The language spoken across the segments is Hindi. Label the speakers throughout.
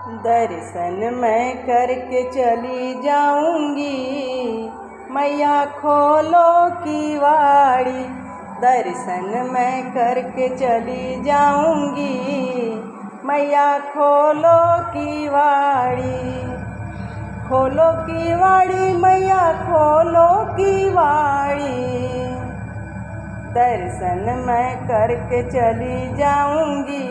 Speaker 1: दर्शन मैं करके चली जाऊंगी, मैया खोलो की वाड़ी। दर्शन मैं करके चली जाऊंगी, मैया खोलो की वाड़ी। खोलो की वाड़ी मैया खोलो की वाड़ी। दर्शन मैं करके चली जाऊंगी,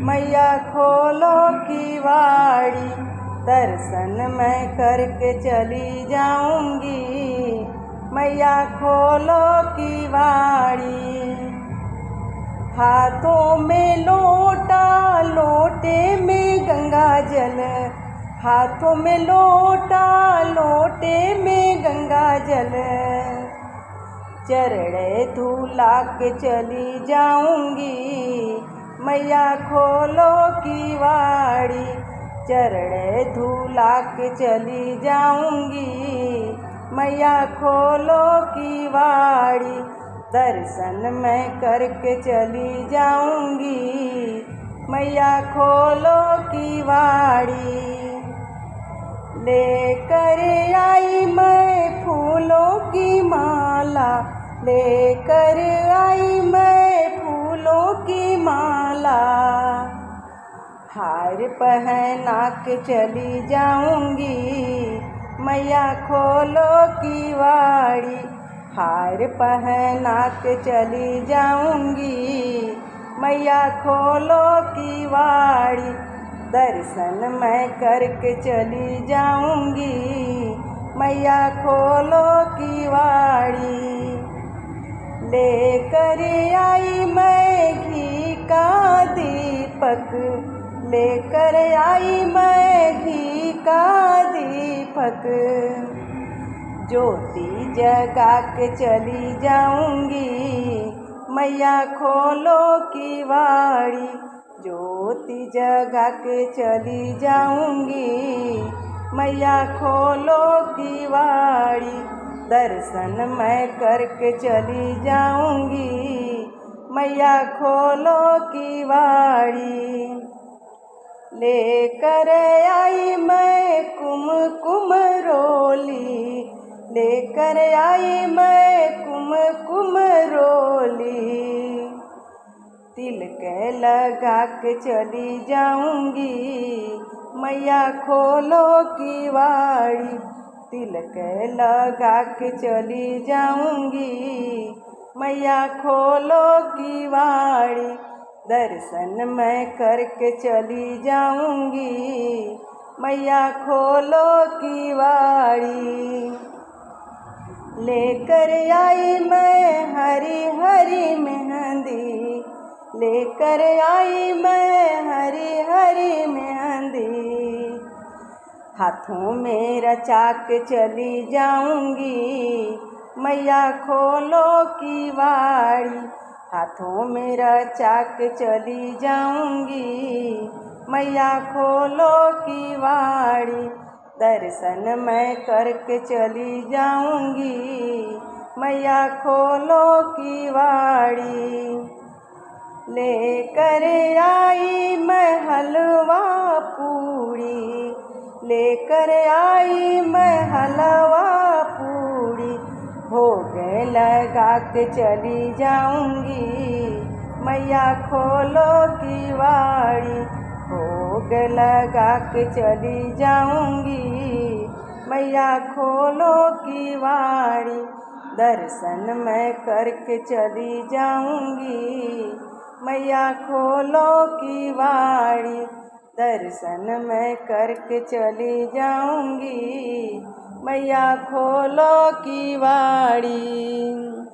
Speaker 1: मैया खोलो की वाड़ी। दर्शन मैं करके चली जाऊंगी, मैया खोलो की वाड़ी। हाथों में लोटा लोटे में गंगा जल, हाथों में लोटा लोटे में गंगा जल। चरणे धुला के चली जाऊंगी, मैया खोलो की वाड़ी। चरणे धुला के चली जाऊंगी, मैया खोलो की वाड़ी। दर्शन मैं करके चली जाऊंगी, मैया खोलो की वाड़ी। लेकर आई मैं फूलों की माला, लेकर आई मैं फूलों की माला। हार पहना के चली जाऊंगी, मैया खोलो की वाड़ी। हार पहना के चली जाऊंगी, मैया खोलो की वाड़ी। दर्शन मैं करके चली जाऊंगी, मैया खोलो की वाड़ी। लेकर आई मैं घी का दीपक, लेकर आई मैं घी का दीपक। ज्योति जगा के चली जाऊंगी, मैया खोलो की वाड़ी। ज्योति जगा के चली जाऊंगी, मैया खोलो की वाड़ी। दर्शन मैं करके चली जाऊंगी, मैया खोलो की वाड़ी। लेकर आई मैं कुमकुम रोली, लेकर आई मैं कुमकुम रोली। तिलक लगा के चली जाऊंगी, मैया खोलो की वाड़ी। तिलक लगा के चली जाऊंगी, मैया खोलो की वाड़ी। दर्शन मैं करके चली जाऊंगी, मैया खोलो की वाड़ी। लेकर आई मैं हरी हरी मेहंदी, लेकर आई मैं हरी हरी मेहंदी। हाथों में रचा के चली जाऊंगी, मैया खोलो की वाड़ी। हाथों में रचा के चली जाऊंगी, मैया खोलो की वाड़ी। दर्शन मैं करके चली जाऊंगी, मैया खोलो की वाड़ी। लेकर आई मैं हलवा पूड़ी, लेकर आई मैं हलवा पूड़ी। भोग लगा के चली जाऊंगी, मैया खोलो की वाड़ी। भोग लगा के चली जाऊंगी, मैया खोलो की वाड़ी। दर्शन मैं करके चली जाऊंगी, मैया खोलो की वाड़ी। दर्शन मैं करके चली जाऊंगी, मैया खोलो की वाड़ी।